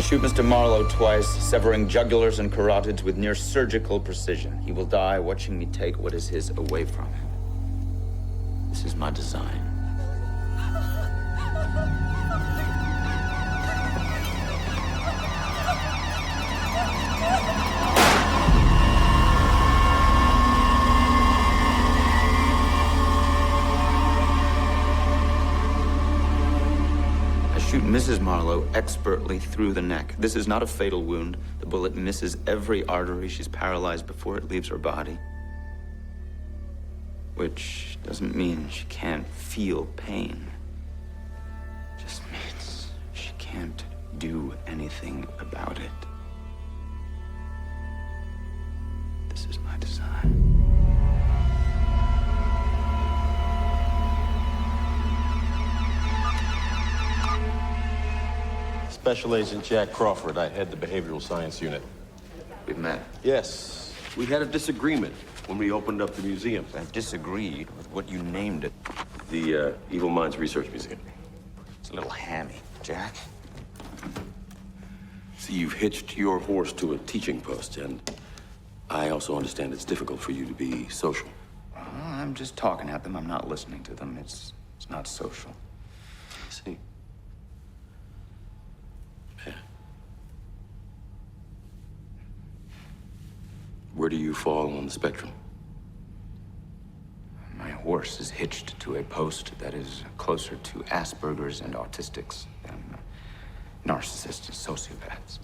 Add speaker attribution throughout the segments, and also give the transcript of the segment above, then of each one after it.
Speaker 1: Shoot Mr. Marlowe twice, severing jugulars and carotids with near surgical precision. He will die watching me take what is his away from him. This is my design. Shoot Mrs. Marlowe expertly through the neck. This is not a fatal wound. The bullet misses every artery. She's paralyzed before it leaves her body. Which doesn't mean she can't feel pain. Just means she can't do anything about it. This is my design.
Speaker 2: Special Agent Jack Crawford. I head the behavioral science unit.
Speaker 1: We've met.
Speaker 2: Yes. We had a disagreement when we opened up the museum.
Speaker 1: I disagreed with what you named it.
Speaker 2: The Evil Minds Research Museum.
Speaker 1: It's a little hammy, Jack.
Speaker 2: See, you've hitched your horse to a teaching post, and I also understand it's difficult for you to be social.
Speaker 1: I'm just talking at them. I'm not listening to them. It's not social.
Speaker 2: I see. Yeah. Where do you fall on the spectrum?
Speaker 1: My horse is hitched to a post that is closer to Asperger's and autistics than narcissists and sociopaths.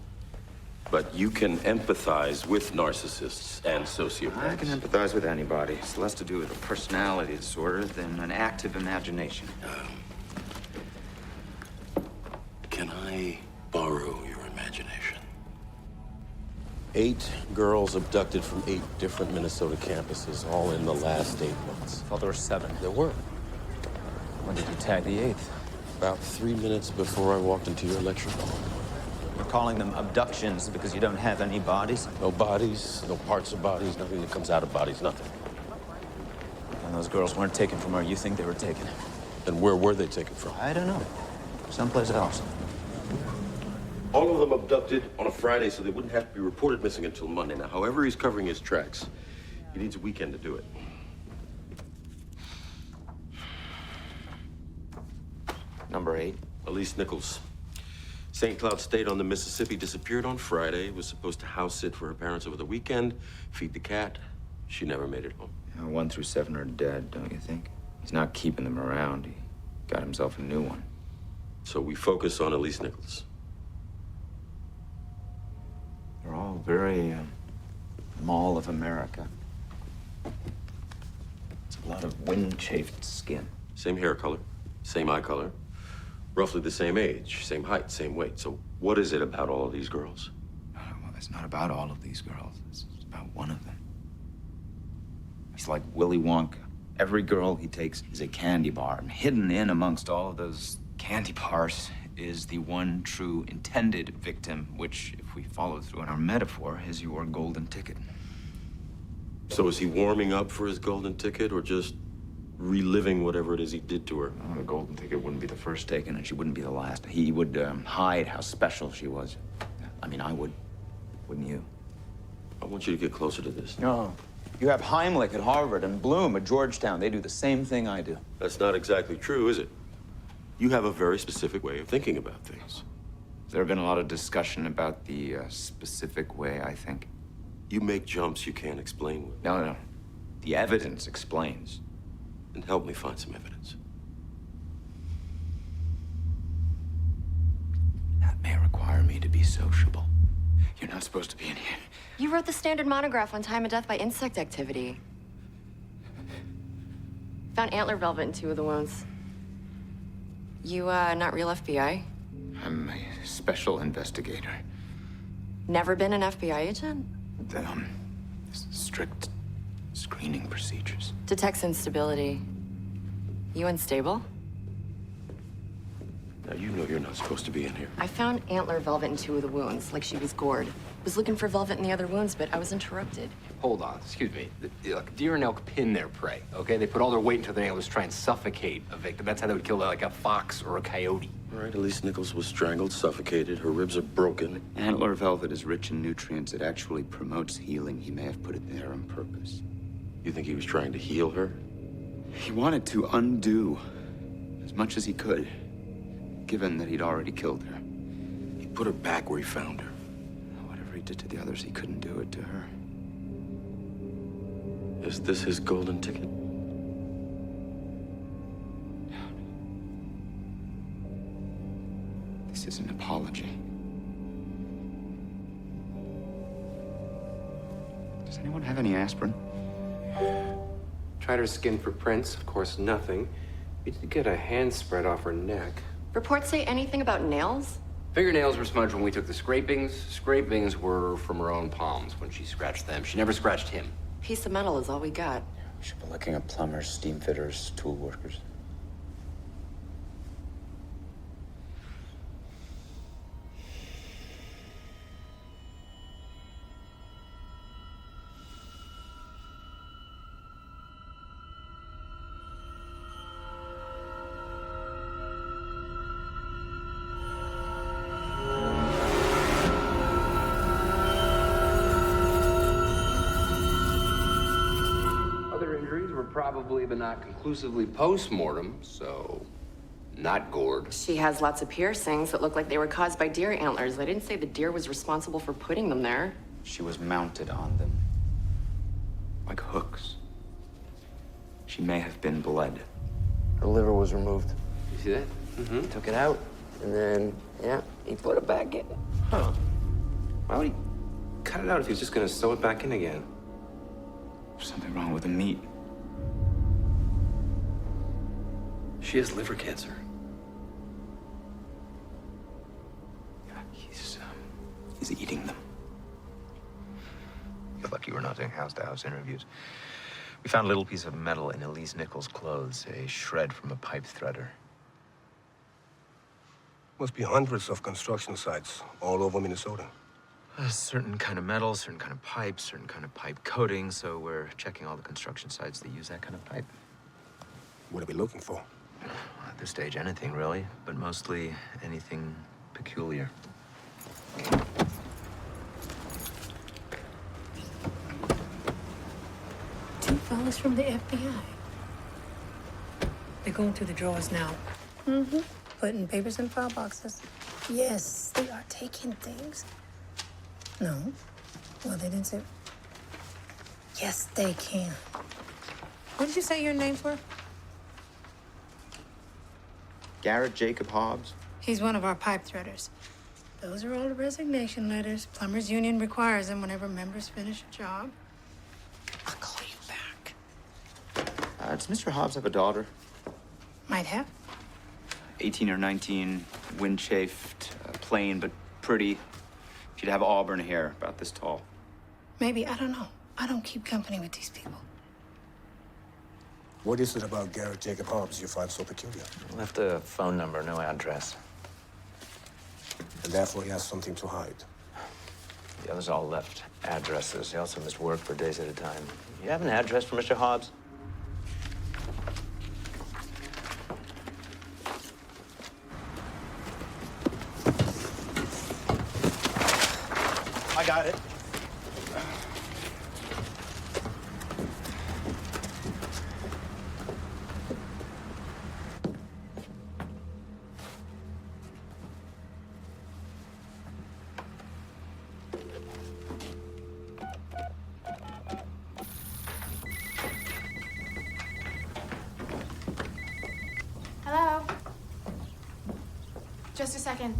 Speaker 2: But you can empathize with narcissists and sociopaths.
Speaker 1: I can empathize with anybody. It's less to do with a personality disorder than an active imagination.
Speaker 2: Can I borrow your imagination? 8 girls abducted from 8 different Minnesota campuses, all in the last 8 months.
Speaker 3: Well, there were 7.
Speaker 2: There were.
Speaker 3: When did you tag the 8th?
Speaker 2: About 3 minutes before I walked into your lecture hall.
Speaker 3: You're calling them abductions because you don't have any bodies?
Speaker 2: No bodies, no parts of bodies, nothing that comes out of bodies, nothing.
Speaker 3: And those girls weren't taken from where you think they were taken?
Speaker 2: And where were they taken from?
Speaker 3: I don't know. Someplace else.
Speaker 2: All of them abducted on a Friday, so they wouldn't have to be reported missing until Monday. Now, however he's covering his tracks, he needs a weekend to do it.
Speaker 1: Number 8.
Speaker 2: Elise Nichols. St. Cloud State on the Mississippi disappeared on Friday. Was supposed to house sit for her parents over the weekend, feed the cat. She never made it home.
Speaker 1: 1 through 7 are dead, don't you think? He's not keeping them around. He got himself a new one.
Speaker 2: So we focus on Elise Nichols.
Speaker 1: They're all very Mall of America. It's a lot of wind-chafed skin.
Speaker 2: Same hair color, same eye color, roughly the same age, same height, same weight. So what is it about all of these girls?
Speaker 1: Well, it's not about all of these girls. It's about one of them. He's like Willy Wonka. Every girl he takes is a candy bar, and hidden in amongst all of those candy bars is the one true intended victim, which, if we follow through on our metaphor, is your golden ticket.
Speaker 2: So is he warming up for his golden ticket, or just reliving whatever it is he did to her?
Speaker 1: Oh, the golden ticket wouldn't be the first taken, and she wouldn't be the last. He would hide how special she was. I mean, I would. Wouldn't you?
Speaker 2: I want you to get closer to this.
Speaker 1: No. You have Heimlich at Harvard and Bloom at Georgetown. They do the same thing I do.
Speaker 2: That's not exactly true, is it? You have a very specific way of thinking about things.
Speaker 1: There have been a lot of discussion about the specific way I think.
Speaker 2: You make jumps you can't explain with.
Speaker 1: No. The evidence explains.
Speaker 2: And help me find some evidence.
Speaker 1: That may require me to be sociable. You're not supposed to be in here.
Speaker 4: You wrote the standard monograph on time of death by insect activity. Found antler velvet in 2 of the wounds. You, not real FBI?
Speaker 1: I'm a special investigator.
Speaker 4: Never been an FBI agent?
Speaker 1: Strict screening procedures.
Speaker 4: Detects instability. You unstable?
Speaker 2: Now, you know you're not supposed to be in here.
Speaker 4: I found antler velvet in 2 of the wounds, like she was gored. Was looking for velvet in the other wounds, but I was interrupted.
Speaker 5: Hold on, excuse me. Look, deer and elk pin their prey, okay? They put all their weight into their antlers to try and suffocate a victim. That's how they would kill like a fox or a coyote.
Speaker 2: All right, Elise Nichols was strangled, suffocated. Her ribs are broken.
Speaker 1: Antler velvet is rich in nutrients. It actually promotes healing. He may have put it there on purpose.
Speaker 2: You think he was trying to heal her?
Speaker 1: He wanted to undo as much as he could, given that he'd already killed her.
Speaker 2: He put her back where he found her.
Speaker 1: Whatever he did to the others, he couldn't do it to her.
Speaker 2: Is this his golden ticket?
Speaker 1: This is an apology. Does anyone have any aspirin?
Speaker 5: Tried her skin for prints. Of course, nothing. We did get a hand spread off her neck.
Speaker 4: Reports say anything about nails?
Speaker 5: Fingernails were smudged when we took the scrapings. Scrapings were from her own palms when she scratched them. She never scratched him.
Speaker 4: Piece of metal is all we got.
Speaker 3: We should be looking at plumbers, steam fitters, tool workers.
Speaker 5: Other injuries were probably, but not conclusively, post-mortem, so not gored.
Speaker 4: She has lots of piercings that look like they were caused by deer antlers. They didn't say the deer was responsible for putting them there.
Speaker 1: She was mounted on them. Like hooks. She may have been bled.
Speaker 6: Her liver was removed.
Speaker 5: You see that?
Speaker 6: He took it out, and then, yeah, he put it back in.
Speaker 5: Huh. Why would he cut it out if he was just gonna sew it back in again?
Speaker 1: There's something wrong with the meat.
Speaker 5: She has liver cancer.
Speaker 1: He's eating them.
Speaker 7: You're lucky we're not doing house-to-house interviews. We found a little piece of metal in Elise Nichols' clothes, a shred from a pipe threader.
Speaker 8: Must be hundreds of construction sites all over Minnesota.
Speaker 7: A certain kind of metal, certain kind of pipe, certain kind of pipe coating, so we're checking all the construction sites that use that kind of pipe.
Speaker 8: What are we looking for?
Speaker 7: At this stage, anything really, but mostly anything peculiar.
Speaker 9: Two fellas from the FBI. They're going through the drawers now. Mm-hmm. Putting papers in file boxes. Yes, they are taking things. No. Well, they didn't say. Yes, they can. What did you say your names were?
Speaker 1: Garrett Jacob Hobbs.
Speaker 9: He's one of our pipe threaders. Those are all the resignation letters. Plumbers Union requires them whenever members finish a job. I'll call you back.
Speaker 1: Does Mr. Hobbs have a daughter?
Speaker 9: Might have.
Speaker 1: 18 or 19, wind-chafed, plain but pretty. She'd have auburn hair, about this tall.
Speaker 9: Maybe, I don't know. I don't keep company with these people.
Speaker 8: What is it about Garrett Jacob Hobbs you find so peculiar?
Speaker 3: Left a phone number, no address.
Speaker 8: And therefore he has something to hide.
Speaker 3: The others all left addresses. He also missed work for days at a time. You have an address for Mr. Hobbs?
Speaker 6: I got it.
Speaker 10: Hello? Just a second.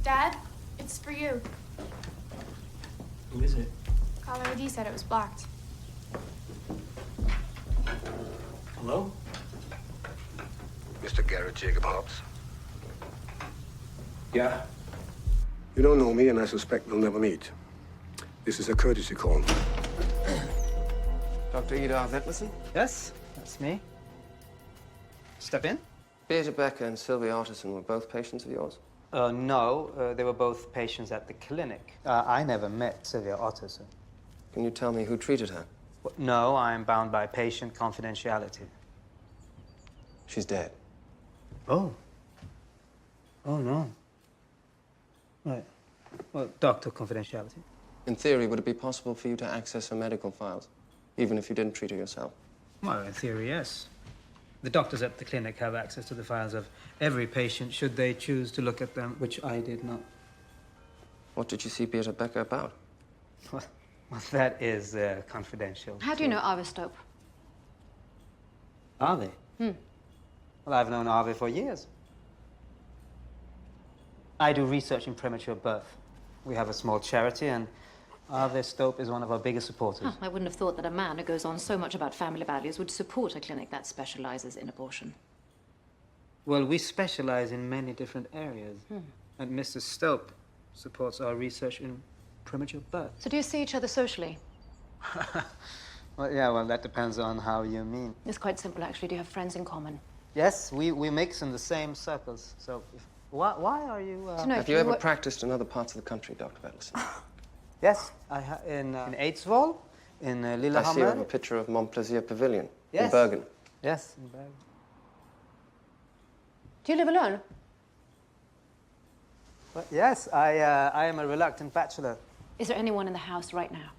Speaker 10: Dad, it's for you.
Speaker 3: Who is it?
Speaker 10: Caller ID said it was blocked.
Speaker 3: Hello?
Speaker 8: Mr. Garrett Jacob Hobbs.
Speaker 5: Yeah?
Speaker 8: You don't know me, and I suspect we'll never meet. This is a courtesy call.
Speaker 6: Dr. Edith Nicholson?
Speaker 11: Yes, that's me. Step in.
Speaker 6: Beata Becker and Sylvia Otterson were both patients of yours?
Speaker 11: No, they were both patients at the clinic. I never met Sylvia Otterson.
Speaker 6: Can you tell me who treated her?
Speaker 11: No, I'm bound by patient confidentiality.
Speaker 6: She's dead.
Speaker 11: Oh. Oh, no. Right. Well, doctor confidentiality.
Speaker 12: In theory, would it be possible for you to access her medical files, even if you didn't treat her yourself?
Speaker 11: Well, in theory, yes. The doctors at the clinic have access to the files of every patient, should they choose to look at them, which I did not.
Speaker 12: What did you see Beata Becker about?
Speaker 11: Well, that is confidential.
Speaker 13: How do you know Arvistope?
Speaker 11: Arvi? Well, I've known Arvi for years. I do research in premature birth. We have a small charity, and Arvistope is one of our biggest supporters.
Speaker 13: Huh, I wouldn't have thought that a man who goes on so much about family values would support a clinic that specializes in abortion.
Speaker 11: Well, we specialize in many different areas. And Mr. Stope supports our research in premature birth.
Speaker 13: So do you see each other socially?
Speaker 11: Well, yeah, well, that depends on how you mean.
Speaker 13: It's quite simple, actually. Do you have friends in common?
Speaker 11: Yes, we mix in the same circles. So, why are you...
Speaker 12: Have you ever practiced in other parts of the country, Dr. Pederson?
Speaker 11: Yes, in Eidsvoll, in Lillehammer.
Speaker 12: I see you have a picture of Montplaisir Pavilion in
Speaker 11: Yes.
Speaker 12: Bergen.
Speaker 11: Yes, in Bergen.
Speaker 13: Do you live alone?
Speaker 11: Well, yes, I am a reluctant bachelor.
Speaker 13: Is there anyone in the house right now?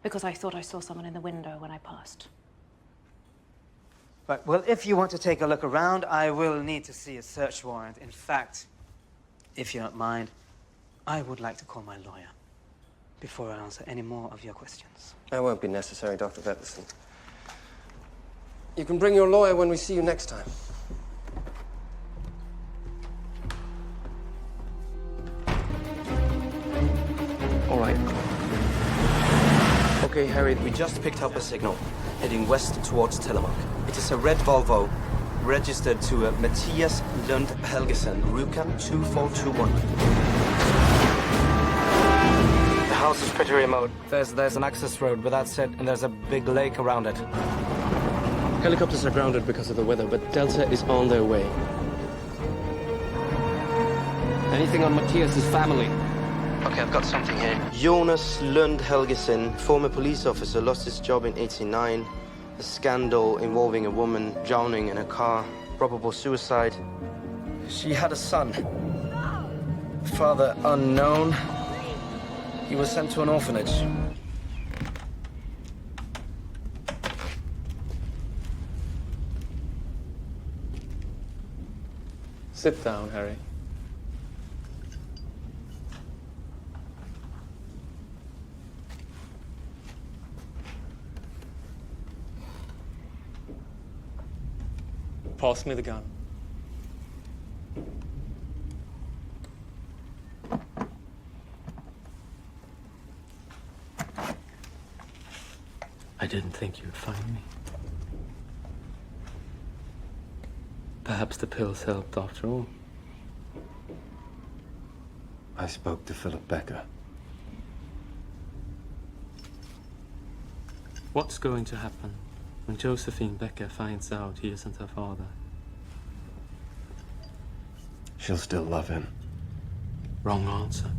Speaker 13: Because I thought I saw someone in the window when I passed.
Speaker 11: But, well, if you want to take a look around, I will need to see a search warrant. In fact, if you don't mind, I would like to call my lawyer before I answer any more of your questions.
Speaker 12: That won't be necessary, Dr. Pederson. You can bring your lawyer when we see you next time.
Speaker 14: All right. Okay, Harry, we just picked up a signal, heading west towards Telemark. It is a red Volvo, registered to Mattias Lund Helgesen, Rjukan 2421. The house is pretty remote. There's an access road, but that's it, and there's a big lake around it.
Speaker 12: Helicopters are grounded because of the weather, but Delta is on their way.
Speaker 14: Anything on Matthias's family? Okay, I've got something here. Jonas Lund Helgesen, former police officer, lost his job in '89. A scandal involving a woman drowning in a car. Probable suicide. She had a son. Father unknown. He was sent to an orphanage.
Speaker 12: Sit down, Harry. Pass me the gun.
Speaker 15: I didn't think you'd find me. Perhaps the pills helped after all.
Speaker 2: I spoke to Philip Becker.
Speaker 15: What's going to happen when Josephine Becker finds out he isn't her father?
Speaker 2: She'll still love him.
Speaker 15: Wrong answer.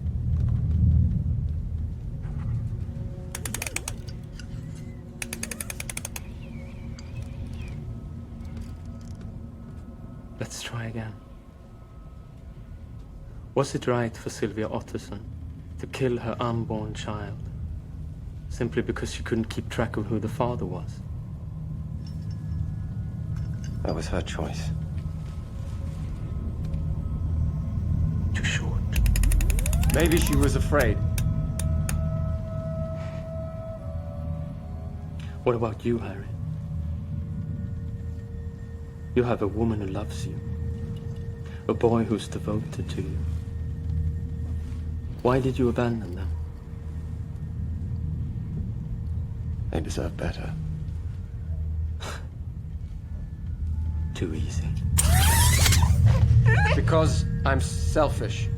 Speaker 15: Let's try again. Was it right for Sylvia Otterson to kill her unborn child simply because she couldn't keep track of who the father was?
Speaker 2: That was her choice.
Speaker 15: Too short.
Speaker 2: Maybe she was afraid.
Speaker 15: What about you, Harry? You have a woman who loves you. A boy who's devoted to you. Why did you abandon them?
Speaker 2: They deserve better.
Speaker 15: Too easy.
Speaker 12: Because I'm selfish.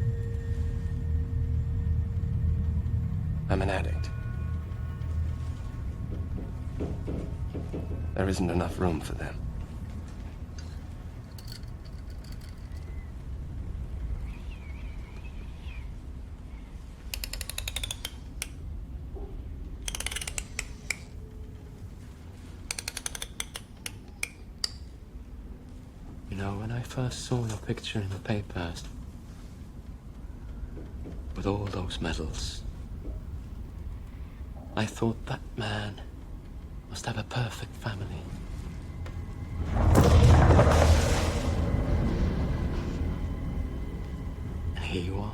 Speaker 2: I'm an addict. There isn't enough room for them.
Speaker 15: You know, when I first saw your picture in the papers, with all those medals, I thought that man must have a perfect family. And here you are.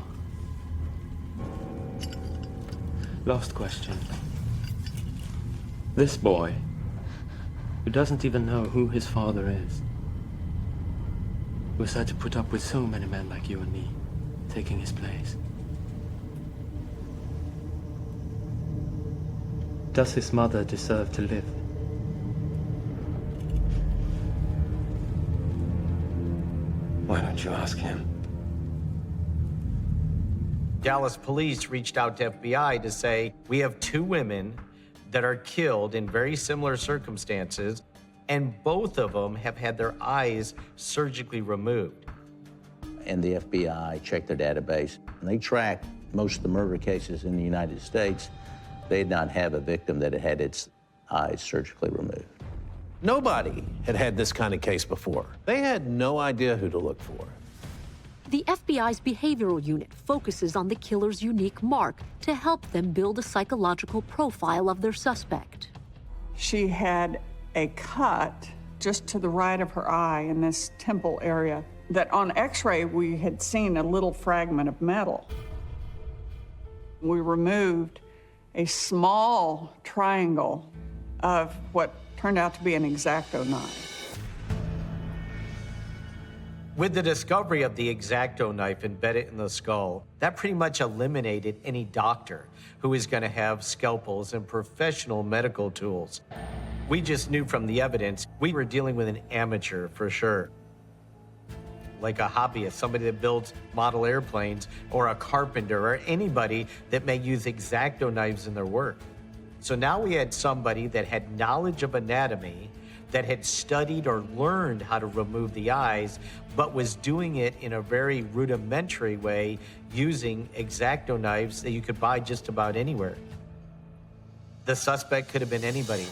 Speaker 15: Last question. This boy, who doesn't even know who his father is, who has had to put up with so many men like you and me, taking his place. Does his mother deserve to live?
Speaker 12: Why don't you ask him?
Speaker 16: Dallas police reached out to FBI to say, we have 2 women that are killed in very similar circumstances, and both of them have had their eyes surgically removed.
Speaker 17: And the FBI checked their database, and they tracked most of the murder cases in the United States. They did not have a victim that had its eyes surgically removed.
Speaker 18: Nobody had had this kind of case before. They had no idea who to look for.
Speaker 19: The FBI's behavioral unit focuses on the killer's unique mark to help them build a psychological profile of their suspect.
Speaker 20: She had a cut just to the right of her eye in this temple area that on X-ray we had seen a little fragment of metal. We removed a small triangle of what turned out to be an X-Acto knife.
Speaker 16: With the discovery of the X-Acto knife embedded in the skull, that pretty much eliminated any doctor who is going to have scalpels and professional medical tools. We just knew from the evidence we were dealing with an amateur for sure. Like a hobbyist, somebody that builds model airplanes, or a carpenter, or anybody that may use X-Acto knives in their work. So now we had somebody that had knowledge of anatomy, that had studied or learned how to remove the eyes, but was doing it in a very rudimentary way using X-Acto knives that you could buy just about anywhere. The suspect could have been anybody.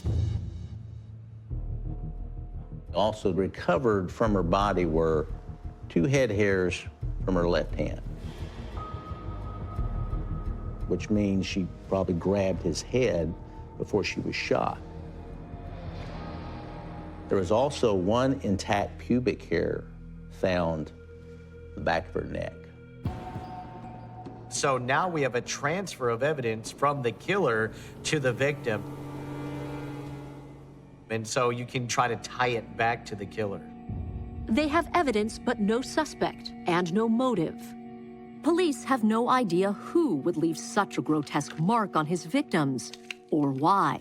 Speaker 17: Also recovered from her body were 2 head hairs from her left hand, which means she probably grabbed his head before she was shot. There was also 1 intact pubic hair found in the back of her neck.
Speaker 16: So now we have a transfer of evidence from the killer to the victim. And so you can try to tie it back to the killer.
Speaker 19: They have evidence but no suspect and no motive. Police have no idea who would leave such a grotesque mark on his victims, or why.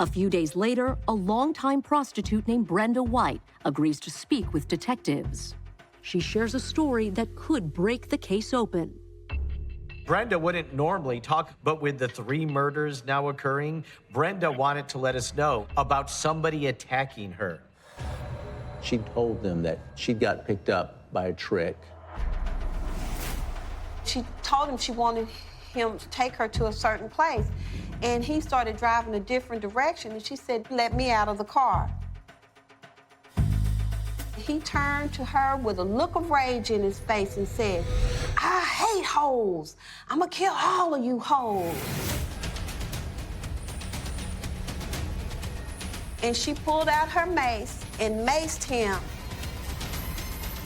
Speaker 19: A few days later, a longtime prostitute named Brenda White agrees to speak with detectives. She shares a story that could break the case open.
Speaker 16: Brenda wouldn't normally talk, but with the 3 murders now occurring, Brenda wanted to let us know about somebody attacking her.
Speaker 17: She told them that she got picked up by a trick.
Speaker 21: She told him she wanted him to take her to a certain place, and he started driving a different direction, and she said, "Let me out of the car." He turned to her with a look of rage in his face and said, "I hate hoes. I'm gonna kill all of you hoes." And she pulled out her mace and maced him.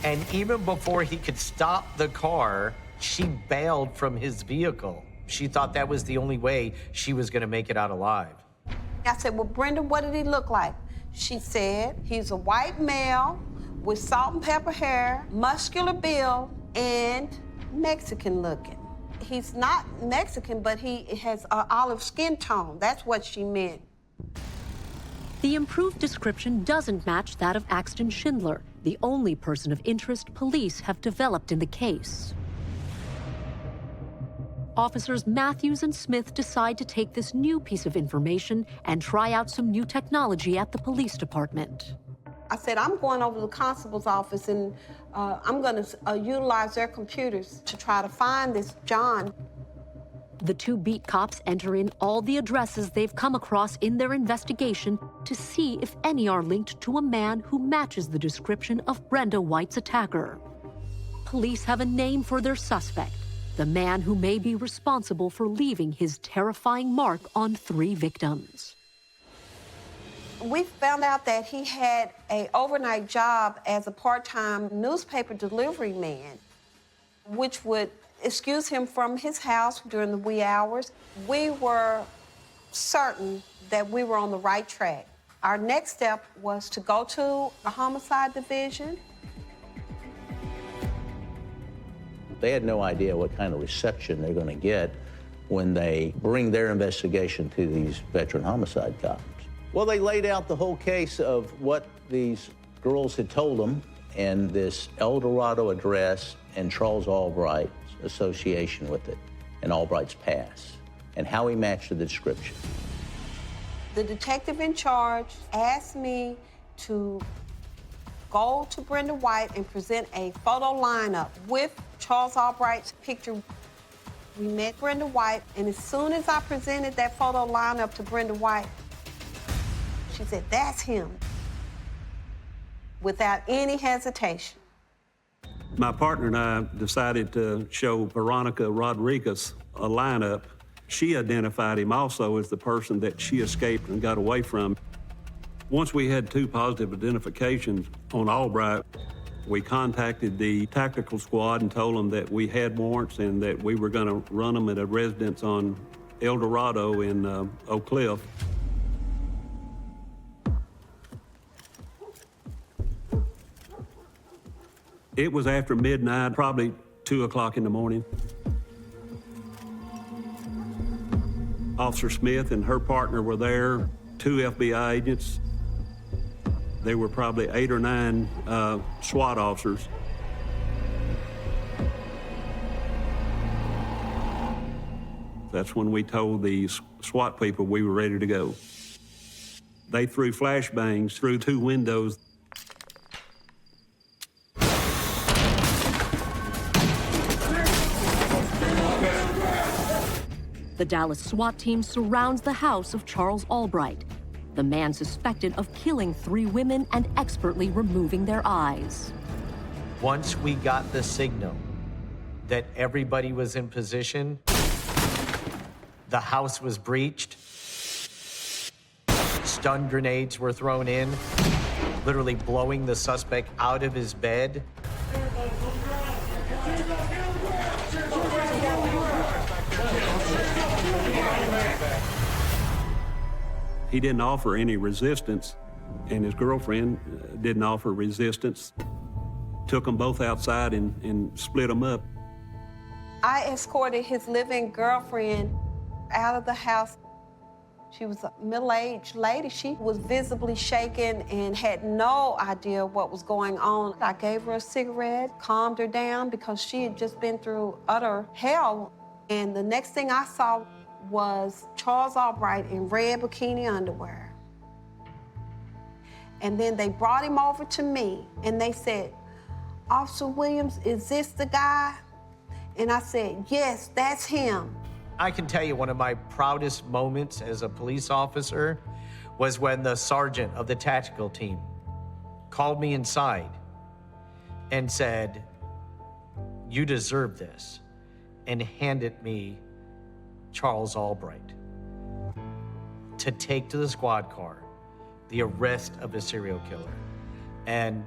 Speaker 16: And even before he could stop the car, she bailed from his vehicle. She thought that was the only way she was gonna make it out alive.
Speaker 21: I said, "Well, Brenda, what did he look like?" She said, "He's a white male with salt and pepper hair, muscular build, and Mexican looking." He's not Mexican, but he has an olive skin tone. That's what she meant.
Speaker 19: The improved description doesn't match that of Axton Schindler, the only person of interest police have developed in the case. Officers Matthews and Smith decide to take this new piece of information and try out some new technology at the police department.
Speaker 21: I said, "I'm going over to the constable's office and I'm going to utilize their computers to try to find this John."
Speaker 19: The two beat cops enter in all the addresses they've come across in their investigation to see if any are linked to a man who matches the description of Brenda White's attacker. Police have a name for their suspect, the man who may be responsible for leaving his terrifying mark on 3 victims.
Speaker 21: We found out that he had an overnight job as a part-time newspaper delivery man, which would excuse him from his house during the wee hours. We were certain that we were on the right track. Our next step was to go to the homicide division.
Speaker 17: They had no idea what kind of reception they're going to get when they bring their investigation to these veteran homicide cops. Well, they laid out the whole case of what these girls had told them and this El Dorado address and Charles Albright's association with it and Albright's past and how he matched the description.
Speaker 21: The detective in charge asked me to go to Brenda White and present a photo lineup with Charles Albright's picture. We met Brenda White, and as soon as I presented that photo lineup to Brenda White, she said, "That's him," without any hesitation.
Speaker 4: My partner and I decided to show Veronica Rodriguez a lineup. She identified him also as the person that she escaped and got away from. Once we had 2 positive identifications on Albright, we contacted the tactical squad and told them that we had warrants and that we were going to run them at a residence on El Dorado in Oak Cliff. It was after midnight, probably 2 o'clock in the morning. Officer Smith and her partner were there, 2 FBI agents. There were probably 8 or 9 SWAT officers. That's when we told the SWAT people we were ready to go. They threw flashbangs through 2 windows.
Speaker 19: The Dallas SWAT team surrounds the house of Charles Albright, the man suspected of killing 3 women and expertly removing their eyes.
Speaker 16: Once we got the signal that everybody was in position, the house was breached, stun grenades were thrown in, literally blowing the suspect out of his bed.
Speaker 4: He didn't offer any resistance, and his girlfriend didn't offer resistance. Took them both outside and split them up.
Speaker 21: I escorted his living girlfriend out of the house. She was a middle-aged lady. She was visibly shaken and had no idea what was going on. I gave her a cigarette, calmed her down because she had just been through utter hell. And the next thing I saw was Charles Albright in red bikini underwear. And then they brought him over to me and they said, "Officer Williams, is this the guy?" And I said, "Yes, that's him."
Speaker 16: I can tell you one of my proudest moments as a police officer was when the sergeant of the tactical team called me inside and said, "You deserve this," and handed me Charles Albright to take to the squad car, the arrest of a serial killer. And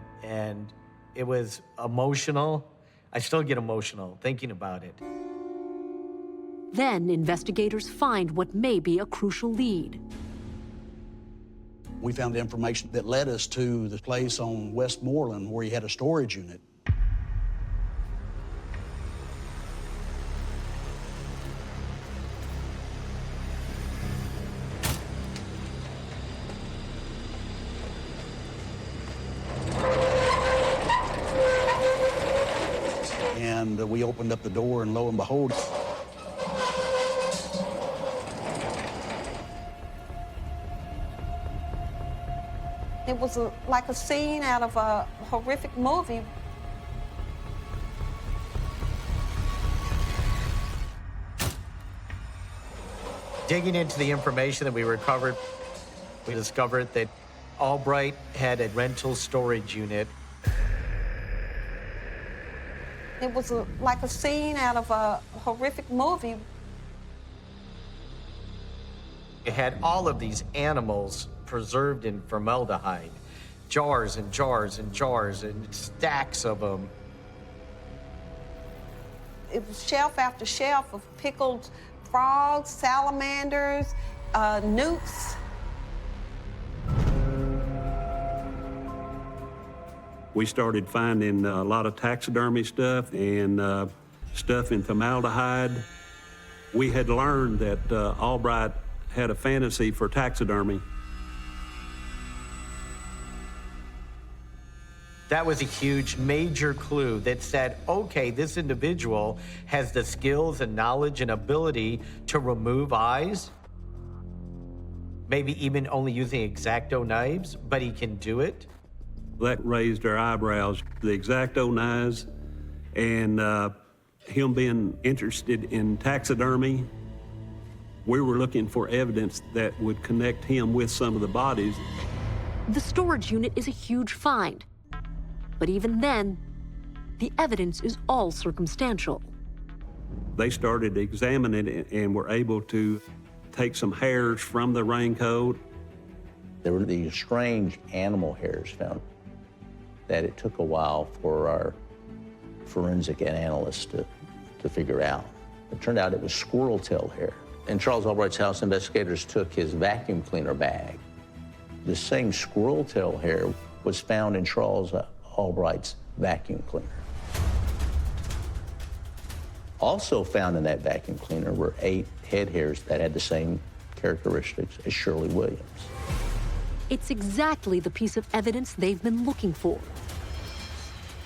Speaker 16: it was emotional. I still get emotional thinking about it.
Speaker 19: Then investigators find what may be a crucial lead.
Speaker 22: We found information that led us to the place on Westmoreland where he had a storage unit. And we opened up the door, and lo and behold,
Speaker 21: it was like a scene out of a horrific movie.
Speaker 16: Digging into the information that we recovered, we discovered that Albright had a rental storage unit.
Speaker 21: It was like a scene out of a horrific movie.
Speaker 16: It had all of these animals preserved in formaldehyde, jars and jars and jars and stacks of them.
Speaker 21: It was shelf after shelf of pickled frogs, salamanders, newts.
Speaker 4: We started finding a lot of taxidermy stuff and stuff in formaldehyde. We had learned that Albright had a fantasy for taxidermy.
Speaker 16: That was a huge, major clue that said, okay, this individual has the skills and knowledge and ability to remove eyes, maybe even only using X-Acto knives, but he can do it.
Speaker 4: That raised our eyebrows. The X-Acto knives and him being interested in taxidermy. We were looking for evidence that would connect him with some of the bodies.
Speaker 19: The storage unit is a huge find. But even then, the evidence is all circumstantial.
Speaker 4: They started examining it and were able to take some hairs from the raincoat.
Speaker 17: There were these strange animal hairs found that it took a while for our forensic analysts to figure out. It turned out it was squirrel tail hair. In Charles Albright's house, investigators took his vacuum cleaner bag. The same squirrel tail hair was found in Charles Albright's vacuum cleaner. Also found in that vacuum cleaner were 8 head hairs that had the same characteristics as Shirley Williams.
Speaker 19: It's exactly the piece of evidence they've been looking for.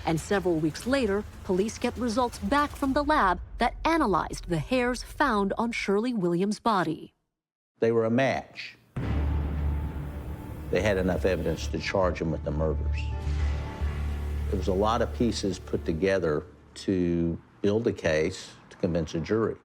Speaker 19: And several weeks later, police get results back from the lab that analyzed the hairs found on Shirley Williams' body.
Speaker 17: They were a match. They had enough evidence to charge him with the murders. There was a lot of pieces put together to build a case to convince a jury.